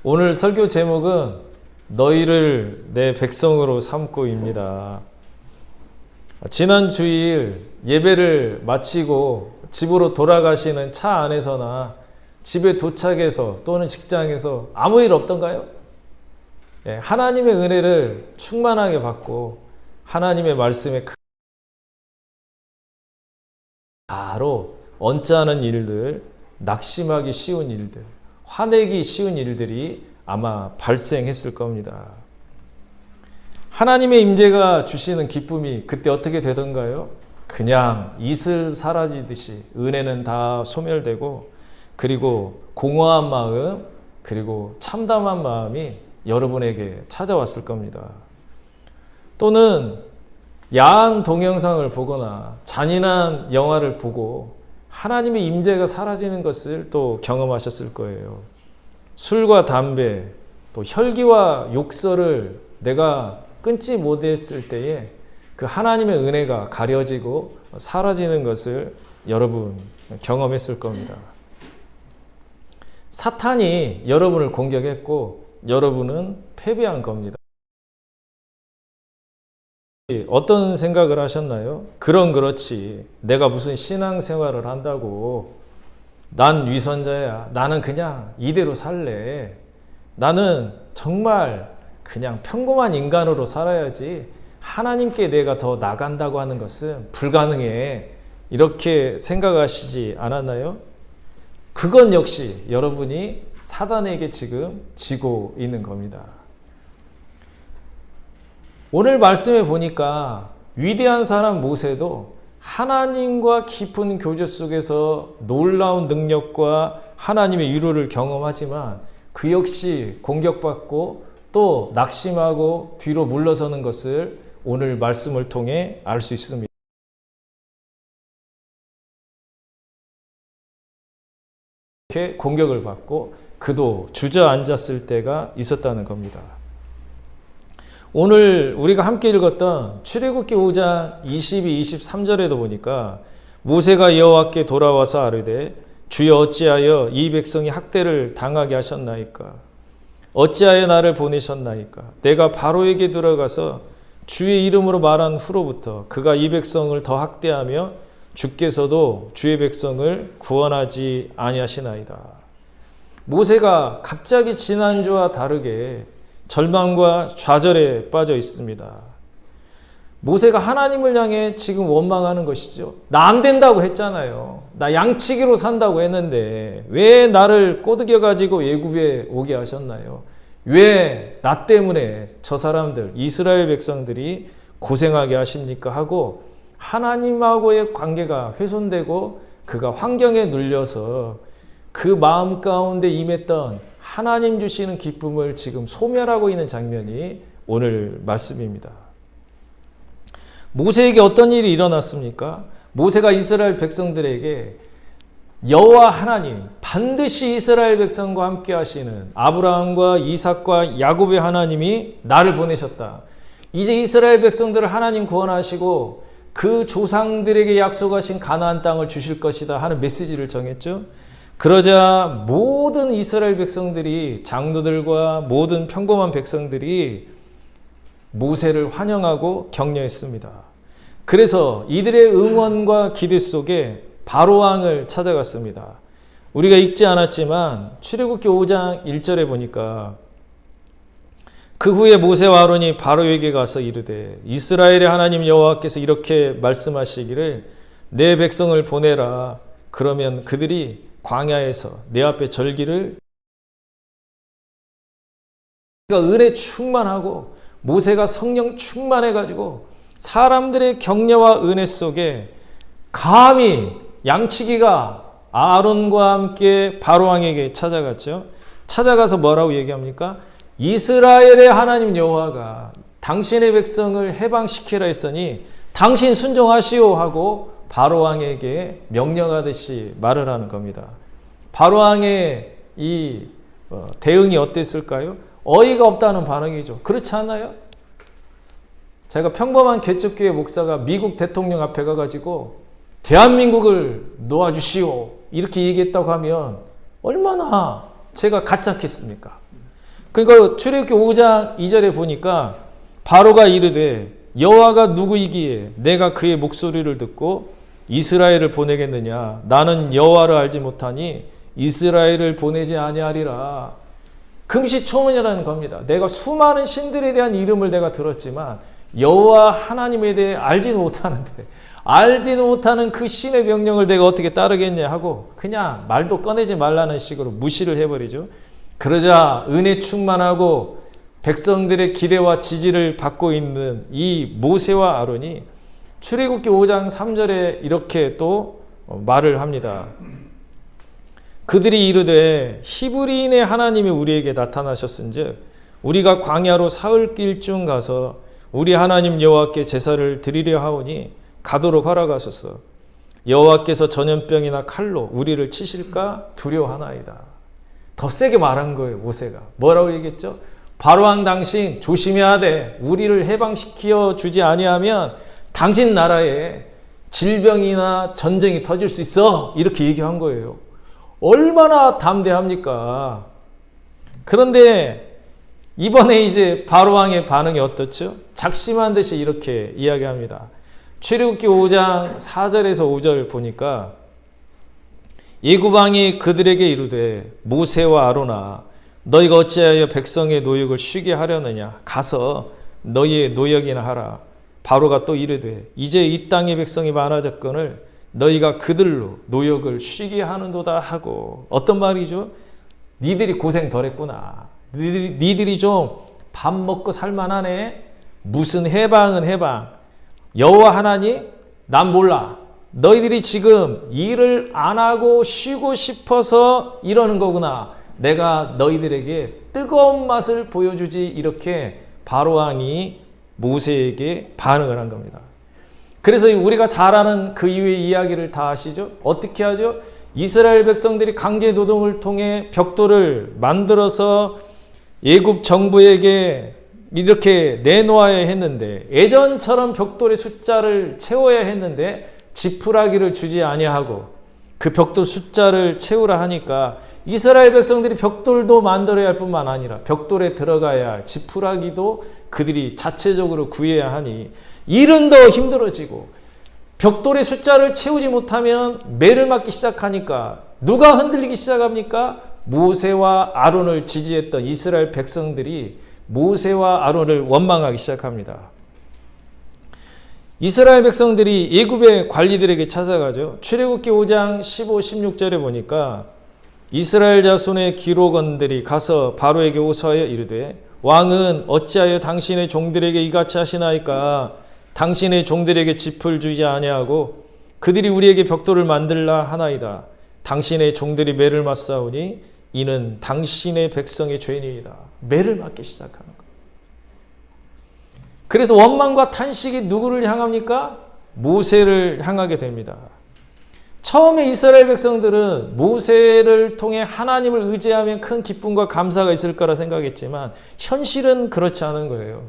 오늘 설교 제목은 너희를 내 백성으로 삼고입니다. 지난 주일 예배를 마치고 집으로 돌아가시는 차 안에서나 집에 도착해서 또는 직장에서 아무 일 없던가요? 하나님의 은혜를 충만하게 받고 하나님의 말씀에 바로 언짢은 일들, 낙심하기 쉬운 일들, 화내기 쉬운 일들이 아마 발생했을 겁니다. 하나님의 임재가 주시는 기쁨이 그때 어떻게 되던가요? 그냥 이슬 사라지듯이 은혜는 다 소멸되고, 그리고 공허한 마음, 그리고 참담한 마음이 여러분에게 찾아왔을 겁니다. 또는 야한 동영상을 보거나 잔인한 영화를 보고 하나님의 임재가 사라지는 것을 또 경험하셨을 거예요. 술과 담배, 또 혈기와 욕설을 내가 끊지 못했을 때에 그 하나님의 은혜가 가려지고 사라지는 것을 여러분 경험했을 겁니다. 사탄이 여러분을 공격했고 여러분은 패배한 겁니다. 어떤 생각을 하셨나요? 그렇지. 내가 무슨 신앙생활을 한다고. 난 위선자야. 나는 그냥 이대로 살래. 나는 정말 그냥 평범한 인간으로 살아야지. 하나님께 내가 더 나간다고 하는 것은 불가능해. 이렇게 생각하시지 않았나요? 그건 역시 여러분이 사단에게 지금 지고 있는 겁니다. 오늘 말씀에 보니까 위대한 사람 모세도 하나님과 깊은 교제 속에서 놀라운 능력과 하나님의 위로를 경험하지만 그 역시 공격받고 또 낙심하고 뒤로 물러서는 것을 오늘 말씀을 통해 알 수 있습니다. 이렇게 공격을 받고 그도 주저앉았을 때가 있었다는 겁니다. 오늘 우리가 함께 읽었던 출애굽기 5장 22, 23절에도 보니까 모세가 여호와께 돌아와서 아뢰되 주여 어찌하여 이 백성이 학대를 당하게 하셨나이까? 어찌하여 나를 보내셨나이까? 내가 바로에게 들어가서 주의 이름으로 말한 후로부터 그가 이 백성을 더 학대하며 주께서도 주의 백성을 구원하지 아니하시나이다. 모세가 갑자기 지난주와 다르게 절망과 좌절에 빠져 있습니다. 모세가 하나님을 향해 지금 원망하는 것이죠. 나 안 된다고 했잖아요. 나 양치기로 산다고 했는데 왜 나를 꼬드겨 가지고 애굽에 오게 하셨나요? 왜 나 때문에 저 사람들 이스라엘 백성들이 고생하게 하십니까? 하고 하나님하고의 관계가 훼손되고 그가 환경에 눌려서 그 마음 가운데 임했던 하나님 주시는 기쁨을 지금 소멸하고 있는 장면이 오늘 말씀입니다. 모세에게 어떤 일이 일어났습니까? 모세가 이스라엘 백성들에게 여호와 하나님, 반드시 이스라엘 백성과 함께 하시는 아브라함과 이삭과 야곱의 하나님이 나를 보내셨다. 이제 이스라엘 백성들을 하나님 구원하시고 그 조상들에게 약속하신 가나안 땅을 주실 것이다 하는 메시지를 정했죠. 그러자 모든 이스라엘 백성들이, 장로들과 모든 평범한 백성들이 모세를 환영하고 격려했습니다. 그래서 이들의 응원과 기대 속에 바로왕을 찾아갔습니다. 우리가 읽지 않았지만 출애굽기 5장 1절에 보니까 그 후에 모세와 아론이 바로에게 가서 이르되 이스라엘의 하나님 여호와께서 이렇게 말씀하시기를 내 백성을 보내라. 그러면 그들이 광야에서 내 앞에 절기를. 은혜 충만하고 모세가 성령 충만해가지고 사람들의 격려와 은혜 속에 감히 양치기가 아론과 함께 바로왕에게 찾아갔죠. 찾아가서 뭐라고 얘기합니까? 이스라엘의 하나님 여호와가 당신의 백성을 해방시키라 했으니 당신 순종하시오 하고 바로왕에게 명령하듯이 말을 하는 겁니다. 바로왕의 이 대응이 어땠을까요? 어이가 없다는 반응이죠. 그렇지 않나요? 제가 평범한 개척교회 목사가 미국 대통령 앞에 가가지고 대한민국을 놓아주시오 이렇게 얘기했다고 하면 얼마나 제가 가짜겠습니까? 그러니까 출애굽기 5장 2절에 보니까 바로가 이르되 여호와가 누구이기에 내가 그의 목소리를 듣고 이스라엘을 보내겠느냐. 나는 여호와를 알지 못하니 이스라엘을 보내지 아니하리라. 금시초문이라는 겁니다. 내가 수많은 신들에 대한 이름을 내가 들었지만 여호와 하나님에 대해 알지는 못하는데 알지는 못하는 그 신의 명령을 내가 어떻게 따르겠냐 하고 그냥 말도 꺼내지 말라는 식으로 무시를 해버리죠. 그러자 은혜 충만하고 백성들의 기대와 지지를 받고 있는 이 모세와 아론이 출애굽기 5장 3절에 이렇게 또 말을 합니다. 그들이 이르되 히브리인의 하나님이 우리에게 나타나셨은즉 우리가 광야로 사흘 길쯤 가서 우리 하나님 여호와께 제사를 드리려 하오니 가도록 허락하소서. 여호와께서 전염병이나 칼로 우리를 치실까 두려워하나이다. 더 세게 말한 거예요. 모세가 뭐라고 얘기했죠? 바로왕 당신 조심해야 돼. 우리를 해방시켜 주지 아니하면 당신 나라에 질병이나 전쟁이 터질 수 있어. 이렇게 얘기한 거예요. 얼마나 담대합니까? 그런데 이번에 이제 바로왕의 반응이 어떻죠? 작심한 듯이 이렇게 이야기합니다. 출애굽기 5장 4절에서 5절 보니까 예굽왕이 그들에게 이르되 모세와 아론아 너희가 어찌하여 백성의 노역을 쉬게 하려느냐. 가서 너희의 노역이나 하라. 바로가 또 이르되 이제 이 땅의 백성이 많아졌거늘 너희가 그들로 노역을 쉬게 하는도다 하고. 어떤 말이죠? 니들이 고생 덜 했구나. 니들이 좀 밥 먹고 살만하네. 무슨 해방은 해방. 여호와 하나님 난 몰라. 너희들이 지금 일을 안 하고 쉬고 싶어서 이러는 거구나. 내가 너희들에게 뜨거운 맛을 보여주지. 이렇게 바로왕이 모세에게 반응을 한 겁니다. 그래서 우리가 잘 아는 그 이후의 이야기를 다 아시죠? 어떻게 하죠? 이스라엘 백성들이 강제 노동을 통해 벽돌을 만들어서 애굽 정부에게 이렇게 내놓아야 했는데 예전처럼 벽돌의 숫자를 채워야 했는데 지푸라기를 주지 아니하고 그 벽돌 숫자를 채우라 하니까 이스라엘 백성들이 벽돌도 만들어야 할 뿐만 아니라 벽돌에 들어가야 할 지푸라기도 그들이 자체적으로 구해야 하니 일은 더 힘들어지고 벽돌의 숫자를 채우지 못하면 매를 맞기 시작하니까 누가 흔들리기 시작합니까? 모세와 아론을 지지했던 이스라엘 백성들이 모세와 아론을 원망하기 시작합니다. 이스라엘 백성들이 애굽의 관리들에게 찾아가죠. 출애굽기 5장 15, 16절에 보니까 이스라엘 자손의 기록원들이 가서 바로에게 호소하여 이르되 왕은 어찌하여 당신의 종들에게 이같이 하시나이까. 당신의 종들에게 짚을 주지 아니하고 그들이 우리에게 벽돌을 만들라 하나이다. 당신의 종들이 매를 맞사오니 이는 당신의 백성의 죄니이다. 매를 맞기 시작하는 거예요. 그래서 원망과 탄식이 누구를 향합니까? 모세를 향하게 됩니다. 처음에 이스라엘 백성들은 모세를 통해 하나님을 의지하면 큰 기쁨과 감사가 있을 거라 생각했지만 현실은 그렇지 않은 거예요.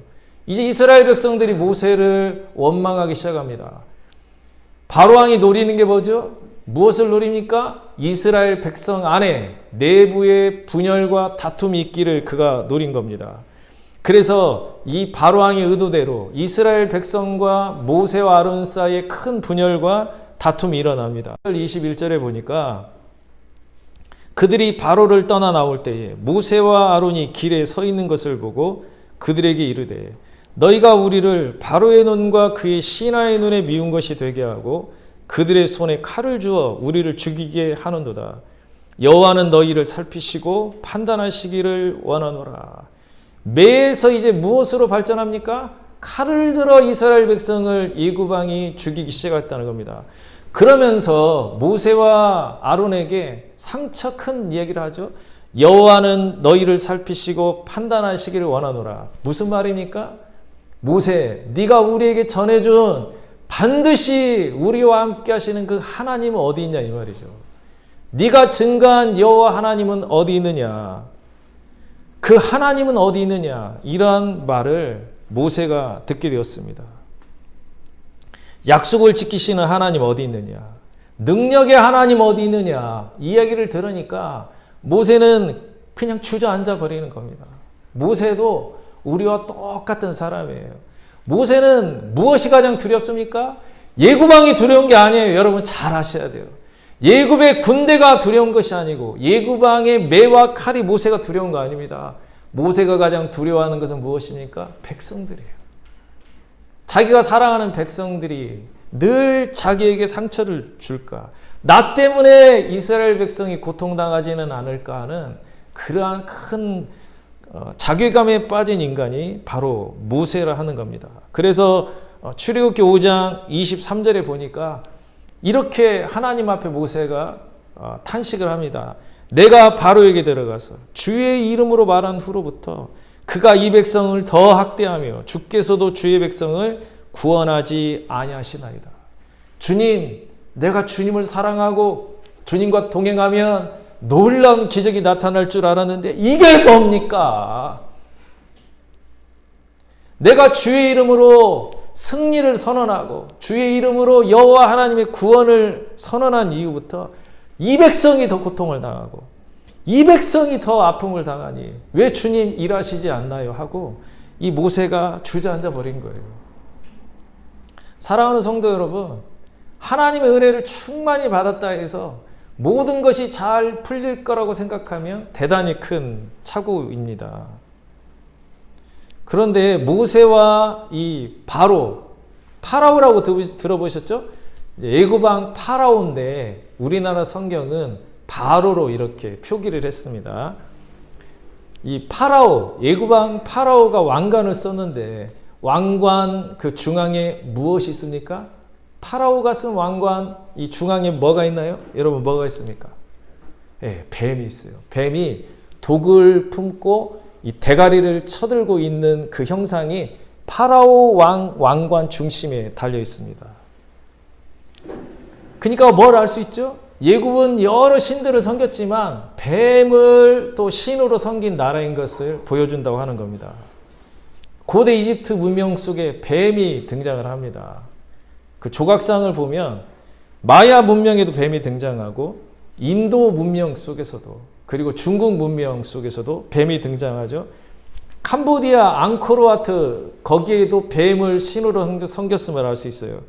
이제 이스라엘 백성들이 모세를 원망하기 시작합니다. 바로왕이 노리는 게 뭐죠? 무엇을 노립니까? 이스라엘 백성 안에 내부의 분열과 다툼이 있기를 그가 노린 겁니다. 그래서 이 바로왕의 의도대로 이스라엘 백성과 모세와 아론 사이에 큰 분열과 다툼이 일어납니다. 21절에 보니까 그들이 바로를 떠나 나올 때에 모세와 아론이 길에 서 있는 것을 보고 그들에게 이르되 너희가 우리를 바로의 눈과 그의 신하의 눈에 미운 것이 되게 하고 그들의 손에 칼을 주어 우리를 죽이게 하는도다. 여호와는 너희를 살피시고 판단하시기를 원하노라. 매에서 이제 무엇으로 발전합니까? 칼을 들어 이스라엘 백성을 애굽왕이 죽이기 시작했다는 겁니다. 그러면서 모세와 아론에게 상처 큰 얘기를 하죠. 여호와는 너희를 살피시고 판단하시기를 원하노라. 무슨 말입니까? 모세, 네가 우리에게 전해준 반드시 우리와 함께 하시는 그 하나님은 어디 있냐 이 말이죠. 네가 증거한 여호와 하나님은 어디 있느냐. 그 하나님은 어디 있느냐. 이러한 말을 모세가 듣게 되었습니다. 약속을 지키시는 하나님 어디 있느냐. 능력의 하나님 어디 있느냐. 이 이야기를 들으니까 모세는 그냥 주저앉아 버리는 겁니다. 모세도 우리와 똑같은 사람이에요. 모세는 무엇이 가장 두렵습니까? 예구방이 두려운 게 아니에요. 여러분 잘 아셔야 돼요. 예굽의 군대가 두려운 것이 아니고 예구방의 매와 칼이 모세가 두려운 거 아닙니다. 모세가 가장 두려워하는 것은 무엇입니까? 백성들이에요. 자기가 사랑하는 백성들이 늘 자기에게 상처를 줄까? 나 때문에 이스라엘 백성이 고통당하지는 않을까 하는 그러한 큰 자괴감에 빠진 인간이 바로 모세라 하는 겁니다. 그래서 출애굽기 5장 23절에 보니까 이렇게 하나님 앞에 모세가 탄식을 합니다. 내가 바로에게 들어가서 주의 이름으로 말한 후로부터 그가 이 백성을 더 학대하며 주께서도 주의 백성을 구원하지 아니하시나이다. 주님, 내가 주님을 사랑하고 주님과 동행하면 놀라운 기적이 나타날 줄 알았는데 이게 뭡니까? 내가 주의 이름으로 승리를 선언하고 주의 이름으로 여호와 하나님의 구원을 선언한 이후부터 이 백성이 더 고통을 당하고 이 백성이 더 아픔을 당하니 왜 주님 일하시지 않나요? 하고 이 모세가 주저앉아 버린 거예요. 사랑하는 성도 여러분, 하나님의 은혜를 충만히 받았다 해서 모든 것이 잘 풀릴 거라고 생각하면 대단히 큰 착오입니다. 그런데 모세와 이 파라오라고 들어보셨죠? 애굽왕 파라오인데 우리나라 성경은 바로로 이렇게 표기를 했습니다. 이 파라오, 애굽왕 파라오가 왕관을 썼는데 왕관 그 중앙에 무엇이 있습니까? 파라오가 쓴 왕관 이 중앙에 뭐가 있나요? 여러분 뭐가 있습니까? 네, 뱀이 있어요. 뱀이 독을 품고 이 대가리를 쳐들고 있는 그 형상이 파라오 왕관 중심에 달려 있습니다. 그러니까 뭘 알 수 있죠? 예굽은 여러 신들을 섬겼지만 뱀을 또 신으로 섬긴 나라인 것을 보여준다고 하는 겁니다. 고대 이집트 문명 속에 뱀이 등장을 합니다. 그 조각상을 보면 마야 문명에도 뱀이 등장하고 인도 문명 속에서도 그리고 중국 문명 속에서도 뱀이 등장하죠. 캄보디아 앙코르와트 거기에도 뱀을 신으로 섬겼음을 알 수 있어요.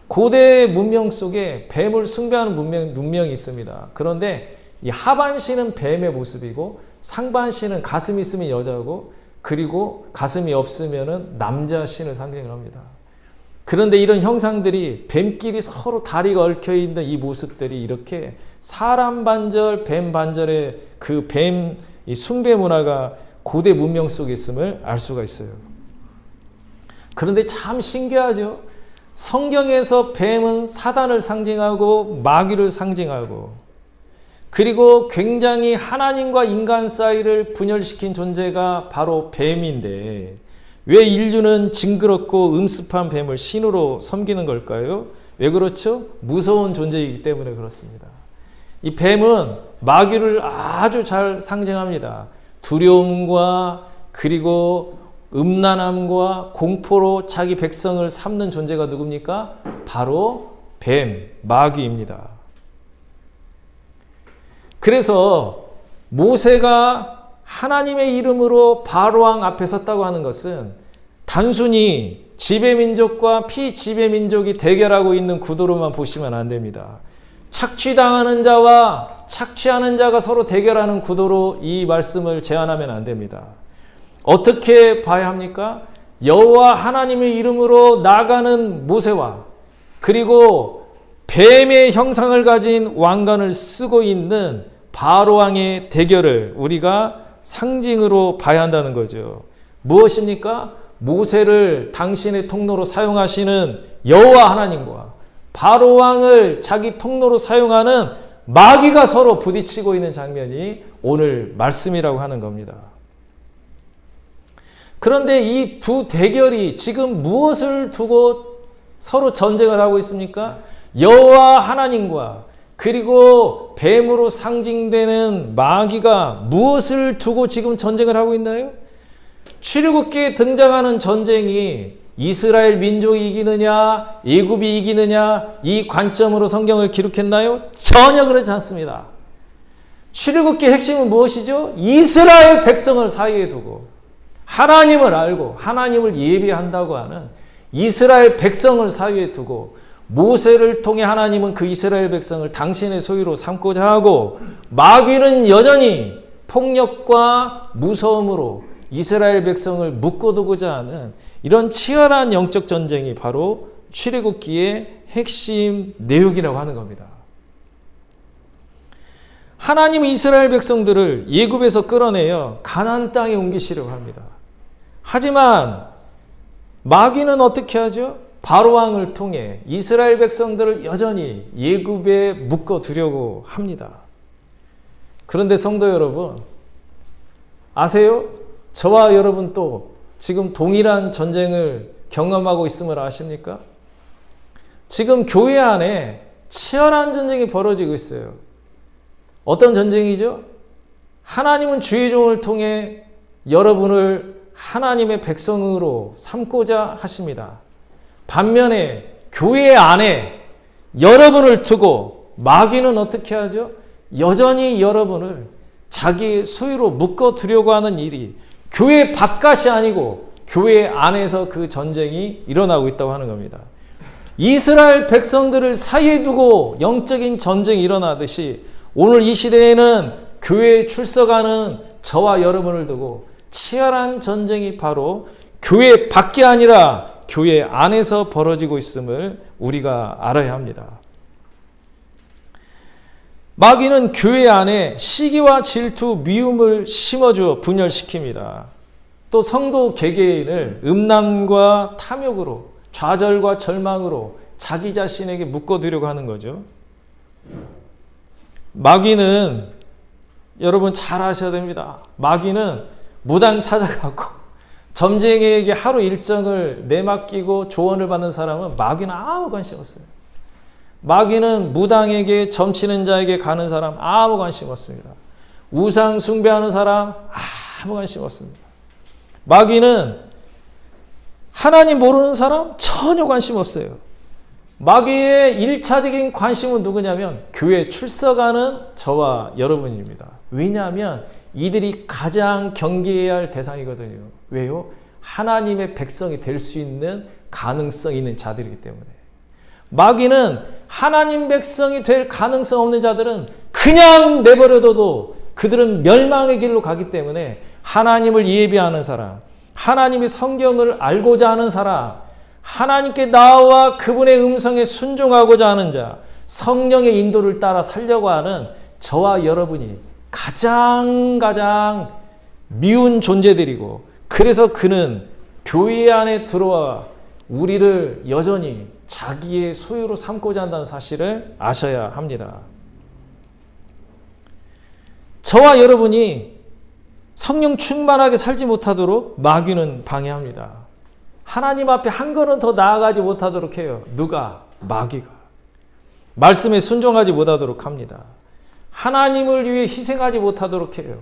고대 문명 속에 뱀을 숭배하는 문명이 있습니다. 그런데 이 하반신은 뱀의 모습이고 상반신은 가슴이 있으면 여자고 그리고 가슴이 없으면 남자 신을 상징을 합니다. 그런데 이런 형상들이 뱀끼리 서로 다리가 얽혀있는 이 모습들이 이렇게 사람 반절, 뱀 반절의 그 뱀 숭배 문화가 고대 문명 속에 있음을 알 수가 있어요. 그런데 참 신기하죠. 성경에서 뱀은 사단을 상징하고 마귀를 상징하고 그리고 굉장히 하나님과 인간 사이를 분열시킨 존재가 바로 뱀인데 왜 인류는 징그럽고 음습한 뱀을 신으로 섬기는 걸까요? 왜 그렇죠? 무서운 존재이기 때문에 그렇습니다. 이 뱀은 마귀를 아주 잘 상징합니다. 두려움과 그리고 음란함과 공포로 자기 백성을 삼는 존재가 누굽니까? 바로 뱀, 마귀입니다. 그래서 모세가 하나님의 이름으로 바로왕 앞에 섰다고 하는 것은 단순히 지배민족과 피지배민족이 대결하고 있는 구도로만 보시면 안 됩니다. 착취당하는 자와 착취하는 자가 서로 대결하는 구도로 이 말씀을 제안하면 안 됩니다. 어떻게 봐야 합니까? 여호와 하나님의 이름으로 나가는 모세와 그리고 뱀의 형상을 가진 왕관을 쓰고 있는 바로왕의 대결을 우리가 상징으로 봐야 한다는 거죠. 무엇입니까? 모세를 당신의 통로로 사용하시는 여호와 하나님과 바로왕을 자기 통로로 사용하는 마귀가 서로 부딪히고 있는 장면이 오늘 말씀이라고 하는 겁니다. 그런데 이 두 대결이 지금 무엇을 두고 서로 전쟁을 하고 있습니까? 여호와 하나님과 그리고 뱀으로 상징되는 마귀가 무엇을 두고 지금 전쟁을 하고 있나요? 출애굽기에 등장하는 전쟁이 이스라엘 민족이 이기느냐, 애굽이 이기느냐 이 관점으로 성경을 기록했나요? 전혀 그렇지 않습니다. 출애굽기의 핵심은 무엇이죠? 이스라엘 백성을 사이에 두고 하나님을 알고 하나님을 예배한다고 하는 이스라엘 백성을 사이에 두고 모세를 통해 하나님은 그 이스라엘 백성을 당신의 소유로 삼고자 하고 마귀는 여전히 폭력과 무서움으로 이스라엘 백성을 묶어두고자 하는 이런 치열한 영적 전쟁이 바로 출애굽기의 핵심 내용이라고 하는 겁니다. 하나님은 이스라엘 백성들을 애굽에서 끌어내어 가나안 땅에 옮기시려고 합니다. 하지만 마귀는 어떻게 하죠? 바로 왕을 통해 이스라엘 백성들을 여전히 애굽에 묶어두려고 합니다. 그런데 성도 여러분, 아세요? 저와 여러분 또 지금 동일한 전쟁을 경험하고 있음을 아십니까? 지금 교회 안에 치열한 전쟁이 벌어지고 있어요. 어떤 전쟁이죠? 하나님은 주의 종을 통해 여러분을 하나님의 백성으로 삼고자 하십니다. 반면에 교회 안에 여러분을 두고 마귀는 어떻게 하죠? 여전히 여러분을 자기 소유로 묶어두려고 하는 일이 교회 바깥이 아니고 교회 안에서 그 전쟁이 일어나고 있다고 하는 겁니다. 이스라엘 백성들을 사이에 두고 영적인 전쟁이 일어나듯이 오늘 이 시대에는 교회에 출석하는 저와 여러분을 두고 치열한 전쟁이 바로 교회 밖이 아니라 교회 안에서 벌어지고 있음을 우리가 알아야 합니다. 마귀는 교회 안에 시기와 질투, 미움을 심어주어 분열시킵니다. 또 성도 개개인을 음란과 탐욕으로, 좌절과 절망으로 자기 자신에게 묶어두려고 하는 거죠. 마귀는 여러분 잘 아셔야 됩니다. 마귀는 무당 찾아가고 점쟁이에게 하루 일정을 내맡기고 조언을 받는 사람은 마귀는 아무 관심 없어요. 마귀는 무당에게 점치는 자에게 가는 사람 아무 관심 없습니다. 우상 숭배하는 사람 아무 관심 없습니다. 마귀는 하나님 모르는 사람 전혀 관심 없어요. 마귀의 1차적인 관심은 누구냐면 교회에 출석하는 저와 여러분입니다. 왜냐하면 이들이 가장 경계해야 할 대상이거든요. 왜요? 하나님의 백성이 될 수 있는 가능성 있는 자들이기 때문에. 마귀는 하나님 백성이 될 가능성 없는 자들은 그냥 내버려둬도 그들은 멸망의 길로 가기 때문에 하나님을 예배하는 사람, 하나님의 성경을 알고자 하는 사람, 하나님께 나와 그분의 음성에 순종하고자 하는 자, 성령의 인도를 따라 살려고 하는 저와 여러분이 가장 미운 존재들이고, 그래서 그는 교회 안에 들어와 우리를 여전히 자기의 소유로 삼고자 한다는 사실을 아셔야 합니다. 저와 여러분이 성령 충만하게 살지 못하도록 마귀는 방해합니다. 하나님 앞에 한 걸음 더 나아가지 못하도록 해요. 누가? 마귀가. 말씀에 순종하지 못하도록 합니다. 하나님을 위해 희생하지 못하도록 해요.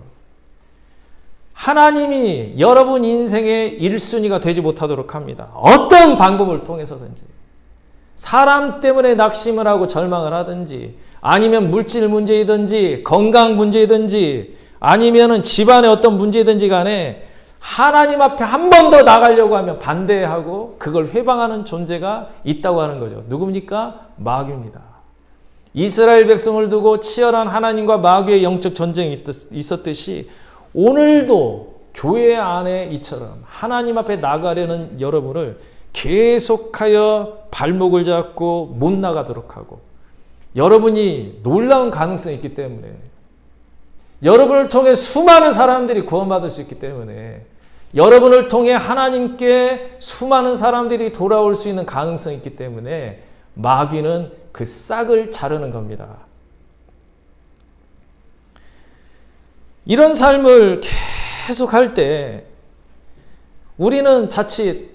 하나님이 여러분 인생의 1순위가 되지 못하도록 합니다. 어떤 방법을 통해서든지. 사람 때문에 낙심을 하고 절망을 하든지, 아니면 물질 문제이든지, 건강 문제이든지, 아니면 집안의 어떤 문제이든지 간에 하나님 앞에 한 번 더 나가려고 하면 반대하고 그걸 회방하는 존재가 있다고 하는 거죠. 누굽니까? 마귀입니다. 이스라엘 백성을 두고 치열한 하나님과 마귀의 영적 전쟁이 있었듯이 오늘도 교회 안에 이처럼 하나님 앞에 나가려는 여러분을 계속하여 발목을 잡고 못 나가도록 하고, 여러분이 놀라운 가능성이 있기 때문에, 여러분을 통해 수많은 사람들이 구원받을 수 있기 때문에, 여러분을 통해 하나님께 수많은 사람들이 돌아올 수 있는 가능성이 있기 때문에 마귀는 그 싹을 자르는 겁니다. 이런 삶을 계속 할 때 우리는 자칫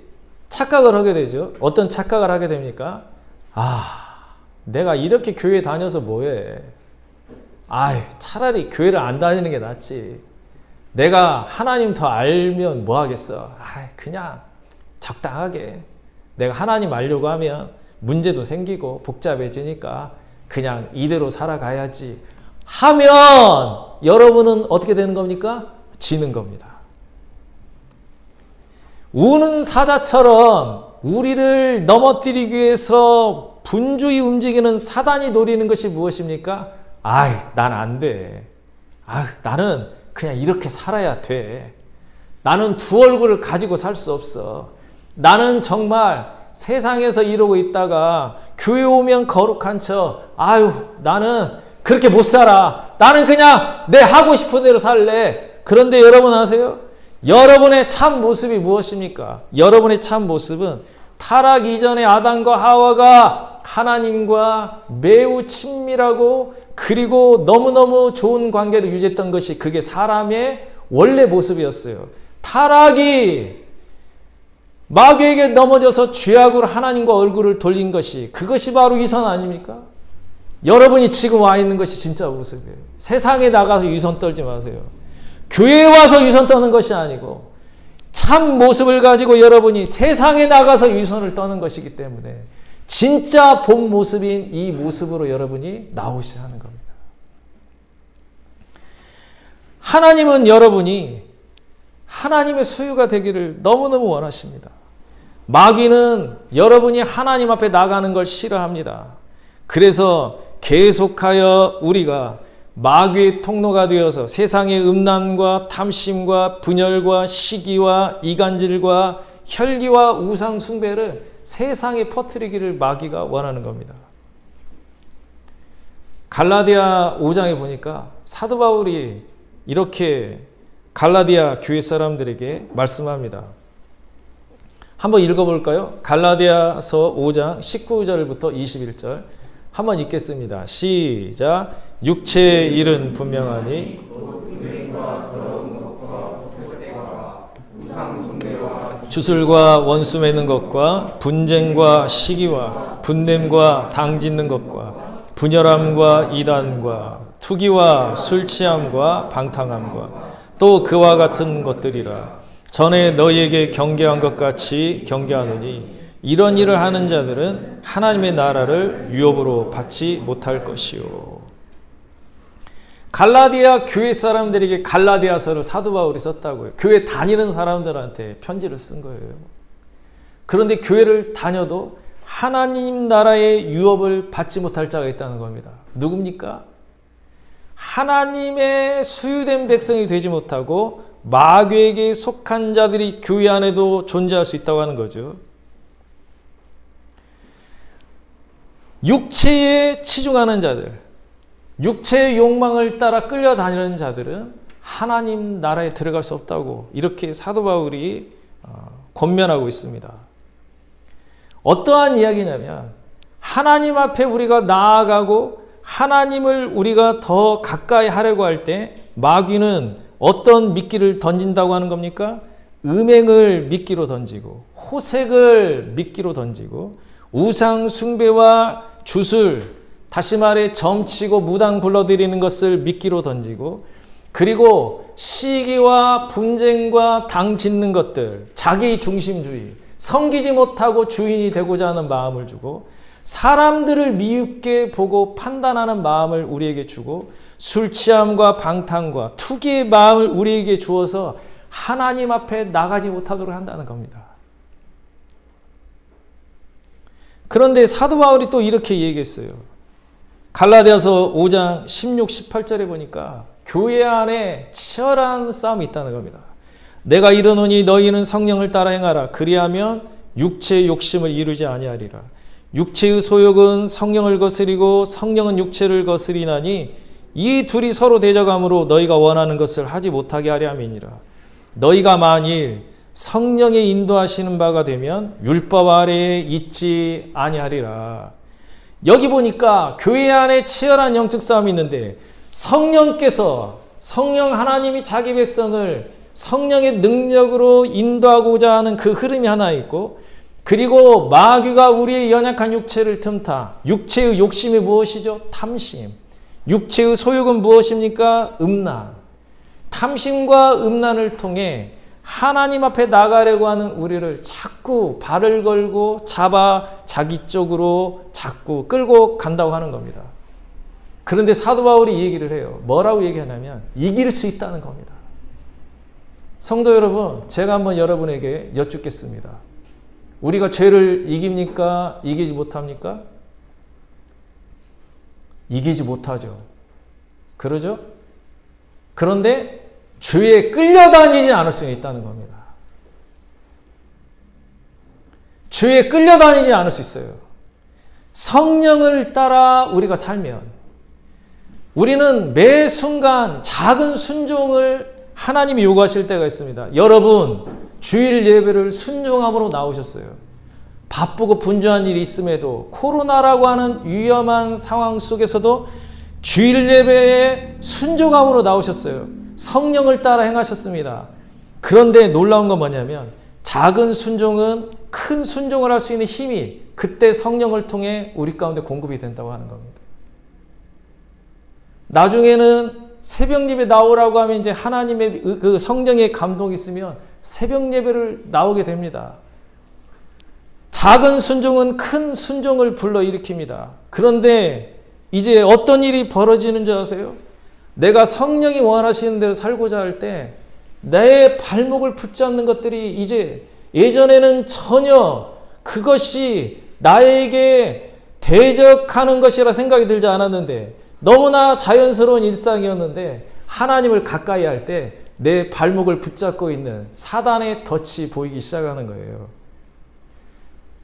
착각을 하게 되죠. 어떤 착각을 하게 됩니까? 내가 이렇게 교회 다녀서 뭐해? 차라리 교회를 안 다니는 게 낫지. 내가 하나님 더 알면 뭐 하겠어? 그냥 적당하게. 내가 하나님 알려고 하면 문제도 생기고 복잡해지니까 그냥 이대로 살아가야지 하면 여러분은 어떻게 되는 겁니까? 지는 겁니다. 우는 사자처럼 우리를 넘어뜨리기 위해서 분주히 움직이는 사단이 노리는 것이 무엇입니까? 난 안 돼. 나는 그냥 이렇게 살아야 돼. 나는 두 얼굴을 가지고 살 수 없어. 나는 정말 세상에서 이러고 있다가 교회 오면 거룩한 척, 나는 그렇게 못 살아. 나는 그냥 내 하고 싶은 대로 살래. 그런데 여러분 아세요? 여러분의 참 모습이 무엇입니까? 여러분의 참 모습은 타락 이전의 아담과 하와가 하나님과 매우 친밀하고 그리고 너무너무 좋은 관계를 유지했던 것이 그게 사람의 원래 모습이었어요. 타락이 마귀에게 넘어져서 죄악으로 하나님과 얼굴을 돌린 것이 그것이 바로 위선 아닙니까? 여러분이 지금 와 있는 것이 진짜 모습이에요. 세상에 나가서 위선 떨지 마세요. 교회에 와서 위선 떠는 것이 아니고 참 모습을 가지고 여러분이 세상에 나가서 위선을 떠는 것이기 때문에 진짜 본 모습인 이 모습으로 여러분이 나오셔야 하는 겁니다. 하나님은 여러분이 하나님의 소유가 되기를 너무너무 원하십니다. 마귀는 여러분이 하나님 앞에 나가는 걸 싫어합니다. 그래서 계속하여 우리가 마귀의 통로가 되어서 세상의 음란과 탐심과 분열과 시기와 이간질과 혈기와 우상 숭배를 세상에 퍼뜨리기를 마귀가 원하는 겁니다. 갈라디아 5장에 보니까 사도 바울이 이렇게 갈라디아 교회 사람들에게 말씀합니다. 한번 읽어볼까요? 갈라디아서 5장 19절부터 21절 한번 읽겠습니다. 시작. 육체의 일은 분명하니 주술과 원수 맺는 것과 분쟁과 시기와 분냄과 당짓는 것과 분열함과 이단과 투기와 술 취함과 방탕함과 또 그와 같은 것들이라. 전에 너희에게 경계한 것 같이 경계하노니 이런 일을 하는 자들은 하나님의 나라를 유업으로 받지 못할 것이요. 갈라디아 교회 사람들에게 갈라디아서를 사도 바울이 썼다고요. 교회 다니는 사람들한테 편지를 쓴 거예요. 그런데 교회를 다녀도 하나님 나라의 유업을 받지 못할 자가 있다는 겁니다. 누굽니까? 하나님의 소유된 백성이 되지 못하고 마귀에게 속한 자들이 교회 안에도 존재할 수 있다고 하는 거죠. 육체에 치중하는 자들, 육체의 욕망을 따라 끌려다니는 자들은 하나님 나라에 들어갈 수 없다고 이렇게 사도 바울이 권면하고 있습니다. 어떠한 이야기냐면 하나님 앞에 우리가 나아가고 하나님을 우리가 더 가까이 하려고 할 때 마귀는 어떤 미끼를 던진다고 하는 겁니까? 음행을 미끼로 던지고 호색을 미끼로 던지고 우상 숭배와 주술, 다시 말해 점치고 무당 불러들이는 것을 미끼로 던지고 그리고 시기와 분쟁과 당 짓는 것들, 자기 중심주의, 섬기지 못하고 주인이 되고자 하는 마음을 주고 사람들을 미흡게 보고 판단하는 마음을 우리에게 주고 술 취함과 방탕과 투기의 마음을 우리에게 주어서 하나님 앞에 나가지 못하도록 한다는 겁니다. 그런데 사도 바울이 또 이렇게 얘기했어요. 갈라디아서 5장 16, 18절에 보니까 교회 안에 치열한 싸움이 있다는 겁니다. 내가 이르노니 너희는 성령을 따라 행하라. 그리하면 육체의 욕심을 이루지 아니하리라. 육체의 소욕은 성령을 거스리고 성령은 육체를 거스리나니 이 둘이 서로 대적함으로 너희가 원하는 것을 하지 못하게 하려 함이니라. 너희가 만일 성령의 인도하시는 바가 되면 율법 아래에 있지 아니하리라. 여기 보니까 교회 안에 치열한 영적 싸움이 있는데 성령께서 성령 하나님이 자기 백성을 성령의 능력으로 인도하고자 하는 그 흐름이 하나 있고 그리고 마귀가 우리의 연약한 육체를 틈타. 육체의 욕심이 무엇이죠? 탐심. 육체의 소욕은 무엇입니까? 음란. 탐심과 음란을 통해 하나님 앞에 나가려고 하는 우리를 자꾸 발을 걸고 잡아 자기 쪽으로 자꾸 끌고 간다고 하는 겁니다. 그런데 사도 바울이 얘기를 해요. 뭐라고 얘기하냐면 이길 수 있다는 겁니다. 성도 여러분, 제가 한번 여러분에게 여쭙겠습니다. 우리가 죄를 이깁니까? 이기지 못합니까? 이기지 못하죠. 그러죠? 그런데 죄에 끌려다니지 않을 수 있다는 겁니다. 죄에 끌려다니지 않을 수 있어요. 성령을 따라 우리가 살면 우리는 매 순간 작은 순종을 하나님이 요구하실 때가 있습니다. 여러분, 주일 예배를 순종함으로 나오셨어요. 바쁘고 분주한 일이 있음에도 코로나라고 하는 위험한 상황 속에서도 주일 예배에 순종함으로 나오셨어요. 성령을 따라 행하셨습니다. 그런데 놀라운 건 뭐냐면 작은 순종은 큰 순종을 할 수 있는 힘이 그때 성령을 통해 우리 가운데 공급이 된다고 하는 겁니다. 나중에는 새벽 예배 나오라고 하면 이제 하나님의 그 성령의 감동이 있으면 새벽 예배를 나오게 됩니다. 작은 순종은 큰 순종을 불러일으킵니다. 그런데 이제 어떤 일이 벌어지는 줄 아세요? 내가 성령이 원하시는 대로 살고자 할 때 내 발목을 붙잡는 것들이 이제 예전에는 전혀 그것이 나에게 대적하는 것이라 생각이 들지 않았는데 너무나 자연스러운 일상이었는데 하나님을 가까이 할 때 내 발목을 붙잡고 있는 사단의 덫이 보이기 시작하는 거예요.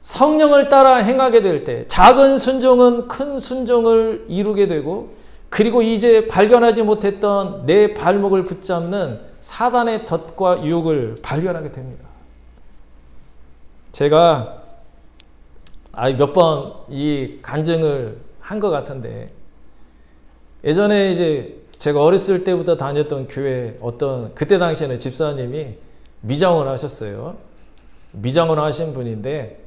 성령을 따라 행하게 될 때 작은 순종은 큰 순종을 이루게 되고 그리고 이제 발견하지 못했던 내 발목을 붙잡는 사단의 덫과 유혹을 발견하게 됩니다. 제가 몇 번 이 간증을 한 것 같은데 예전에 이제 제가 어렸을 때부터 다녔던 교회 어떤 그때 당시에는 집사님이 미장원 하셨어요. 미장원 하신 분인데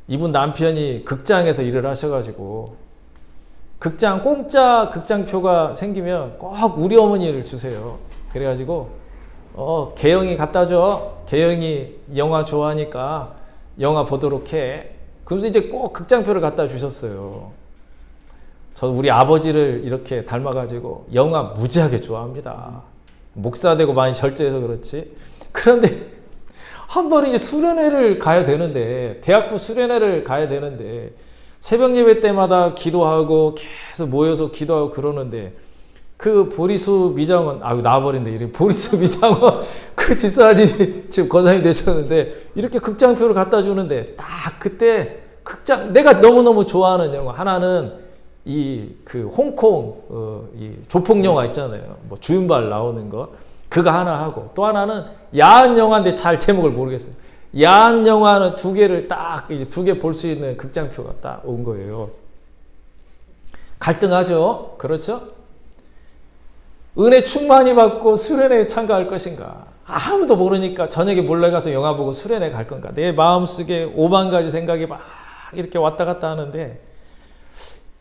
이분 남편이 극장에서 일을 하셔가지고 극장 공짜 극장표가 생기면 꼭 우리 어머니를 주세요. 그래가지고 개영이 갖다 줘. 개영이 영화 좋아하니까 영화 보도록 해. 그러면서 이제 꼭 극장표를 갖다 주셨어요. 저 우리 아버지를 이렇게 닮아가지고 영화 무지하게 좋아합니다. 목사 되고 많이 절제해서 그렇지. 그런데 한 번 이제 수련회를 가야 되는데 대학부 수련회를 가야 되는데 새벽 예배 때마다 기도하고 계속 모여서 기도하고 그러는데 그 보리수 미장원 나와버린다 이래 보리수 미장원 그 집사님이 지금 권사님이 되셨는데 이렇게 극장표를 갖다 주는데 딱 그때 극장 내가 너무너무 좋아하는 영화 하나는 그 홍콩 이 조폭 영화 있잖아요. 뭐 주윤발 나오는 거 그거 하나 하고 또 하나는 야한 영화인데 잘 제목을 모르겠어요. 야한 영화는 두 개를 딱 두 개 볼 수 있는 극장표가 딱 온 거예요. 갈등하죠. 그렇죠? 은혜 충만히 받고 수련회에 참가할 것인가? 아무도 모르니까 저녁에 몰래 가서 영화 보고 수련회 갈 건가? 내 마음속에 5만 가지 생각이 막 이렇게 왔다 갔다 하는데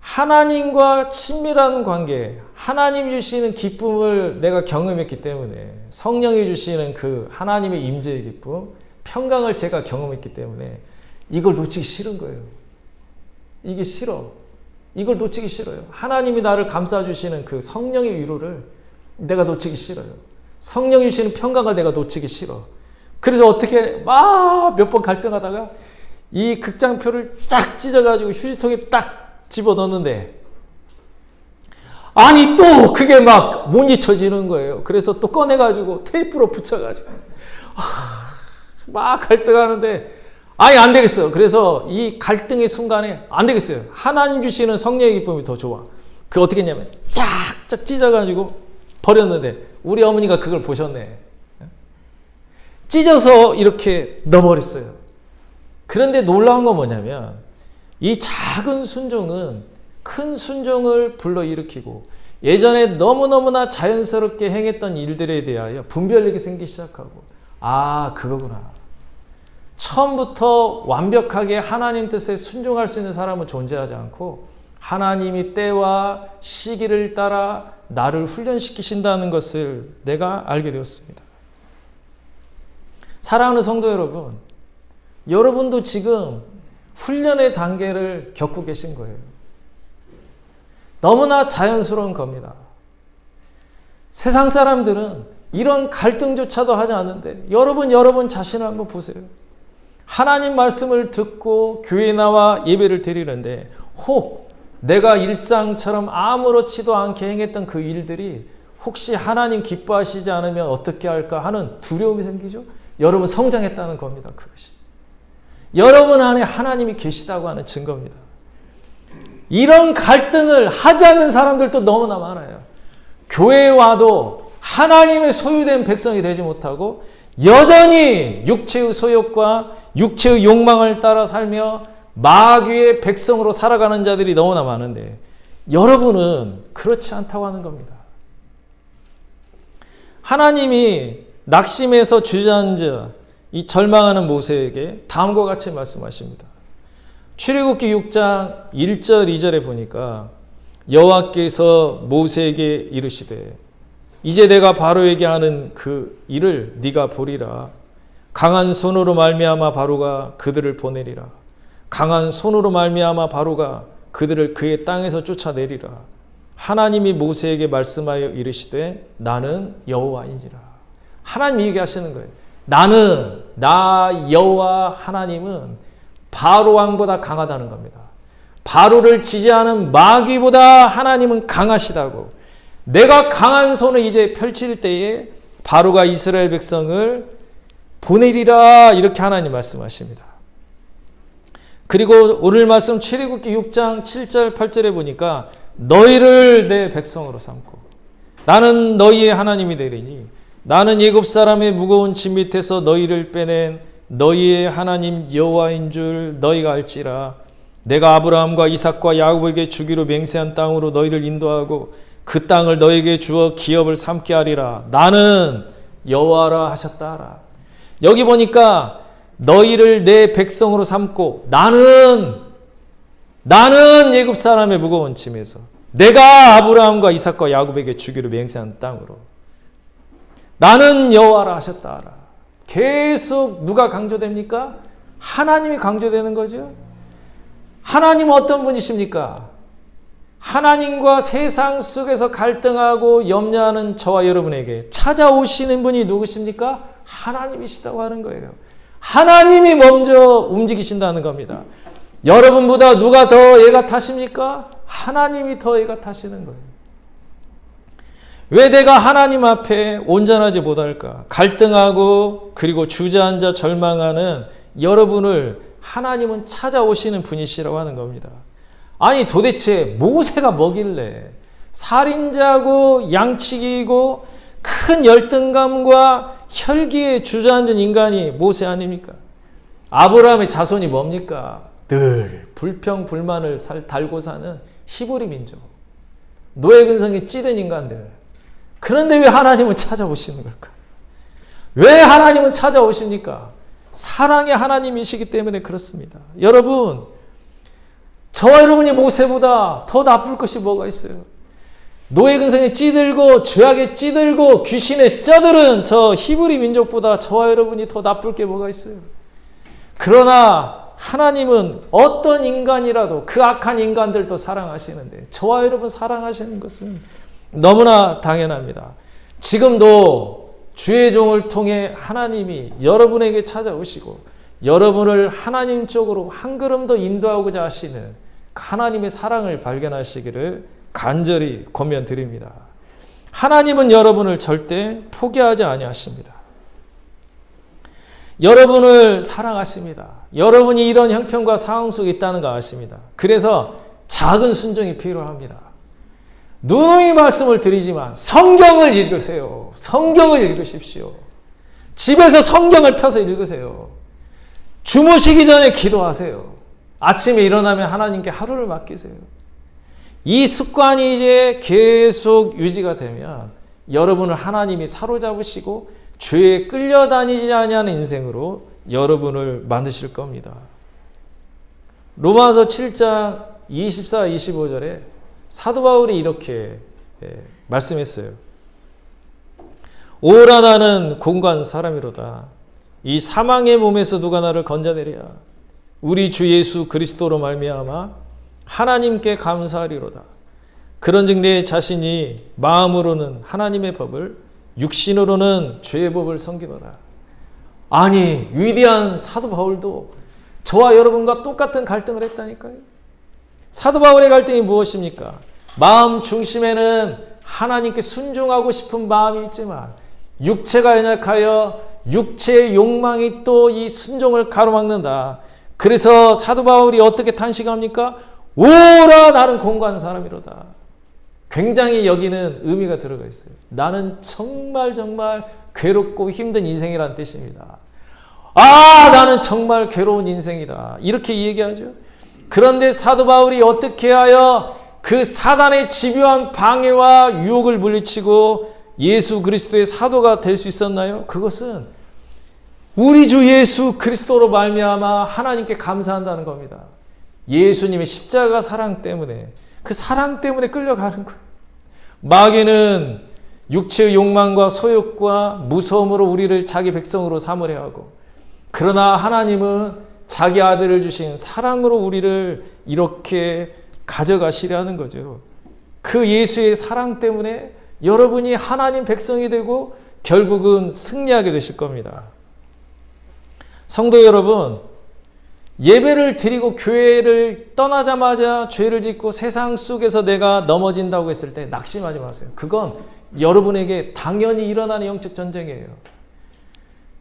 하나님과 친밀한 관계, 하나님이 주시는 기쁨을 내가 경험했기 때문에 성령이 주시는 그 하나님의 임재의 기쁨, 평강을 제가 경험했기 때문에 이걸 놓치기 싫은 거예요. 이게 싫어. 이걸 놓치기 싫어요. 하나님이 나를 감싸주시는 그 성령의 위로를 내가 놓치기 싫어요. 성령이 주시는 평강을 내가 놓치기 싫어. 그래서 어떻게 막 몇 번 갈등하다가 이 극장표를 쫙 찢어가지고 휴지통에 딱 집어넣는데 아니 또 그게 막 못 잊혀지는 거예요. 그래서 또 꺼내가지고 테이프로 붙여가지고 막 갈등하는데 아니 안 되겠어요. 그래서 이 갈등의 순간에 안 되겠어요. 하나님 주시는 성령의 기쁨이 더 좋아. 그 어떻게 했냐면 쫙쫙 찢어가지고 버렸는데 우리 어머니가 그걸 보셨네. 찢어서 이렇게 넣어버렸어요. 그런데 놀라운 건 뭐냐면 이 작은 순종은 큰 순종을 불러일으키고 예전에 너무너무나 자연스럽게 행했던 일들에 대하여 분별력이 생기기 시작하고 그거구나. 처음부터 완벽하게 하나님 뜻에 순종할 수 있는 사람은 존재하지 않고 하나님이 때와 시기를 따라 나를 훈련시키신다는 것을 내가 알게 되었습니다. 사랑하는 성도 여러분, 여러분도 지금 훈련의 단계를 겪고 계신 거예요. 너무나 자연스러운 겁니다. 세상 사람들은 이런 갈등조차도 하지 않는데 여러분 자신을 한번 보세요. 하나님 말씀을 듣고 교회에 나와 예배를 드리는데 혹 내가 일상처럼 아무렇지도 않게 행했던 그 일들이 혹시 하나님 기뻐하시지 않으면 어떻게 할까 하는 두려움이 생기죠. 여러분 성장했다는 겁니다. 그것이. 여러분 안에 하나님이 계시다고 하는 증거입니다. 이런 갈등을 하지 않는 사람들도 너무나 많아요. 교회에 와도 하나님의 소유된 백성이 되지 못하고 여전히 육체의 소욕과 육체의 욕망을 따라 살며 마귀의 백성으로 살아가는 자들이 너무나 많은데 여러분은 그렇지 않다고 하는 겁니다. 하나님이 낙심해서 주저앉아 이 절망하는 모세에게 다음과 같이 말씀하십니다. 출애굽기 6장 1절 2절에 보니까 여호와께서 모세에게 이르시되 이제 내가 바로에게 하는 그 일을 네가 보리라. 강한 손으로 말미암아 바로가 그들을 보내리라. 강한 손으로 말미암아 바로가 그들을 그의 땅에서 쫓아내리라. 하나님이 모세에게 말씀하여 이르시되 나는 여호와이니라. 하나님이 얘기하시는 거예요. 나 여호와 하나님은 바로 왕보다 강하다는 겁니다. 바로를 지지하는 마귀보다 하나님은 강하시다고. 내가 강한 손을 이제 펼칠 때에 바로가 이스라엘 백성을 보내리라 이렇게 하나님 말씀하십니다. 그리고 오늘 말씀 출애굽기 6장 7절 8절에 보니까 너희를 내 백성으로 삼고 나는 너희의 하나님이 되리니 나는 애굽 사람의 무거운 짐 밑에서 너희를 빼낸 너희의 하나님 여호와인 줄 너희가 알지라. 내가 아브라함과 이삭과 야곱에게 주기로 맹세한 땅으로 너희를 인도하고 그 땅을 너에게 주어 기업을 삼게 하리라. 나는 여호와라 하셨다라. 여기 보니까 너희를 내 백성으로 삼고 나는 애굽 사람의 무거운 짐에서 내가 아브라함과 이삭과 야곱에게 주기로 맹세한 땅으로 나는 여호와라 하셨다라. 계속 누가 강조됩니까? 하나님이 강조되는 거죠. 하나님은 어떤 분이십니까? 하나님과 세상 속에서 갈등하고 염려하는 저와 여러분에게 찾아오시는 분이 누구십니까? 하나님이시다고 하는 거예요. 하나님이 먼저 움직이신다는 겁니다. 여러분보다 누가 더 애가 타십니까? 하나님이 더 애가 타시는 거예요. 왜 내가 하나님 앞에 온전하지 못할까? 갈등하고 그리고 주저앉아 절망하는 여러분을 하나님은 찾아오시는 분이시라고 하는 겁니다. 아니 도대체 모세가 뭐길래 살인자고 양치기고 큰 열등감과 혈기에 주저앉은 인간이 모세 아닙니까? 아브라함의 자손이 뭡니까? 늘 불평 불만을 달고 사는 히브리 민족, 노예 근성에 찌든 인간들. 그런데 왜 하나님은 찾아오시는 걸까? 왜 하나님은 찾아오십니까? 사랑의 하나님이시기 때문에 그렇습니다. 여러분, 저와 여러분이 모세보다 더 나쁠 것이 뭐가 있어요? 노예 근성에 찌들고 죄악에 찌들고 귀신에 쩌들은 저 히브리 민족보다 저와 여러분이 더 나쁠 게 뭐가 있어요? 그러나 하나님은 어떤 인간이라도 그 악한 인간들도 사랑하시는데 저와 여러분 사랑하시는 것은 너무나 당연합니다. 지금도 주의 종을 통해 하나님이 여러분에게 찾아오시고 여러분을 하나님 쪽으로 한 걸음 더 인도하고자 하시는 하나님의 사랑을 발견하시기를 간절히 권면드립니다. 하나님은 여러분을 절대 포기하지 아니하십니다. 여러분을 사랑하십니다. 여러분이 이런 형편과 상황 속에 있다는 거 아십니다. 그래서 작은 순종이 필요합니다. 누누이 말씀을 드리지만 성경을 읽으세요. 성경을 읽으십시오. 집에서 성경을 펴서 읽으세요. 주무시기 전에 기도하세요. 아침에 일어나면 하나님께 하루를 맡기세요. 이 습관이 이제 계속 유지가 되면 여러분을 하나님이 사로잡으시고 죄에 끌려다니지 아니하는 인생으로 여러분을 만드실 겁니다. 로마서 7장 24, 25절에 사도 바울이 이렇게 말씀했어요. 오라 나는 공고한 사람이로다. 이 사망의 몸에서 누가 나를 건져내랴. 우리 주 예수 그리스도로 말미암아 하나님께 감사하리로다. 그런즉 내 자신이 마음으로는 하나님의 법을 육신으로는 죄의 법을 섬기노라. 아니, 위대한 사도 바울도 저와 여러분과 똑같은 갈등을 했다니까요. 사도 바울의 갈등이 무엇입니까? 마음 중심에는 하나님께 순종하고 싶은 마음이 있지만 육체가 연약하여 육체의 욕망이 또 이 순종을 가로막는다. 그래서 사도 바울이 어떻게 탄식합니까? 오라 나는 공고한 사람이로다. 굉장히 여기는 의미가 들어가 있어요. 나는 정말 괴롭고 힘든 인생이라는 뜻입니다. 아, 나는 정말 괴로운 인생이다. 이렇게 얘기하죠. 그런데 사도 바울이 어떻게 하여 그 사단의 집요한 방해와 유혹을 물리치고 예수 그리스도의 사도가 될 수 있었나요? 그것은 우리 주 예수 그리스도로 말미암아 하나님께 감사한다는 겁니다. 예수님의 십자가 사랑 때문에, 그 사랑 때문에 끌려가는 거예요. 마귀는 육체의 욕망과 소욕과 무서움으로 우리를 자기 백성으로 삼으려 하고, 그러나 하나님은 자기 아들을 주신 사랑으로 우리를 이렇게 가져가시려 하는 거죠. 그 예수의 사랑 때문에 여러분이 하나님 백성이 되고 결국은 승리하게 되실 겁니다. 성도 여러분, 예배를 드리고 교회를 떠나자마자 죄를 짓고 세상 속에서 내가 넘어진다고 했을 때 낙심하지 마세요. 그건 여러분에게 당연히 일어나는 영적 전쟁이에요.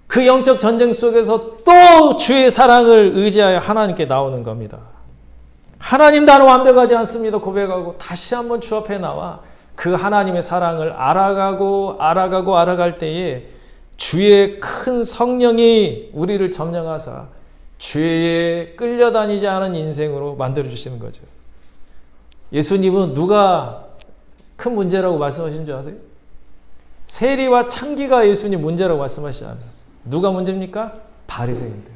그 영적 전쟁 속에서 또 주의 사랑을 의지하여 하나님께 나오는 겁니다. 하나님, 나는 완벽하지 않습니다 고백하고 다시 한번 주 앞에 나와 그 하나님의 사랑을 알아갈 때에 주의 큰 성령이 우리를 점령하사 죄에 끌려다니지 않은 인생으로 만들어주시는 거죠. 예수님은 누가 큰 문제라고 말씀하신 줄 아세요? 세리와 창기가 예수님 문제라고 말씀하시지 않으셨어요. 누가 문제입니까? 바리새인들.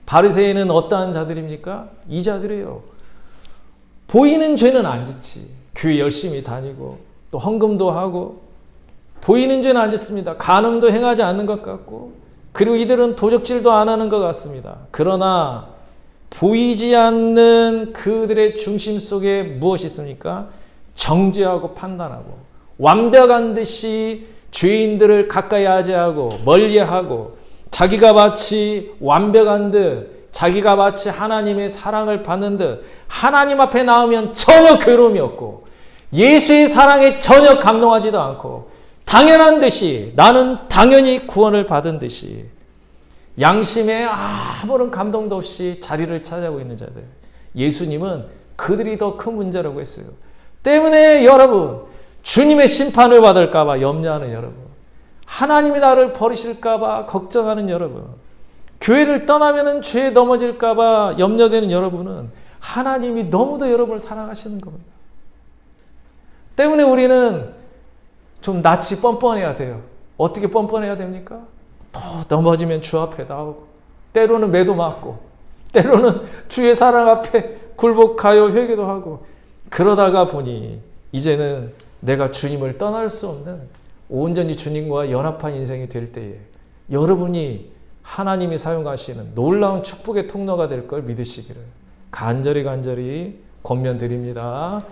바리새인은 어떠한 자들입니까? 이 자들이에요. 보이는 죄는 안 짓지. 교회 열심히 다니고 또 헌금도 하고 보이는 죄는 안 짓습니다. 간음도 행하지 않는 것 같고, 그리고 이들은 도적질도 안 하는 것 같습니다. 그러나 보이지 않는 그들의 중심 속에 무엇이 있습니까? 정죄하고 판단하고 완벽한 듯이 죄인들을 가까이 하지 하고 멀리하고 자기가 마치 완벽한 듯, 자기가 마치 하나님의 사랑을 받는 듯 하나님 앞에 나오면 전혀 괴로움이 없고 예수의 사랑에 전혀 감동하지도 않고 당연한 듯이, 나는 당연히 구원을 받은 듯이 양심에 아무런 감동도 없이 자리를 차지하고 있는 자들, 예수님은 그들이 더 큰 문제라고 했어요. 때문에 여러분, 주님의 심판을 받을까 봐 염려하는 여러분, 하나님이 나를 버리실까 봐 걱정하는 여러분, 교회를 떠나면 죄에 넘어질까 봐 염려되는 여러분은 하나님이 너무도 여러분을 사랑하시는 겁니다. 때문에 우리는 좀 낯이 뻔뻔해야 돼요. 어떻게 뻔뻔해야 됩니까? 또 넘어지면 주 앞에 나오고, 때로는 매도 맞고, 때로는 주의 사랑 앞에 굴복하여 회개도 하고, 그러다가 보니 이제는 내가 주님을 떠날 수 없는 온전히 주님과 연합한 인생이 될 때에 여러분이 하나님이 사용하시는 놀라운 축복의 통로가 될 걸 믿으시기를 간절히 권면드립니다.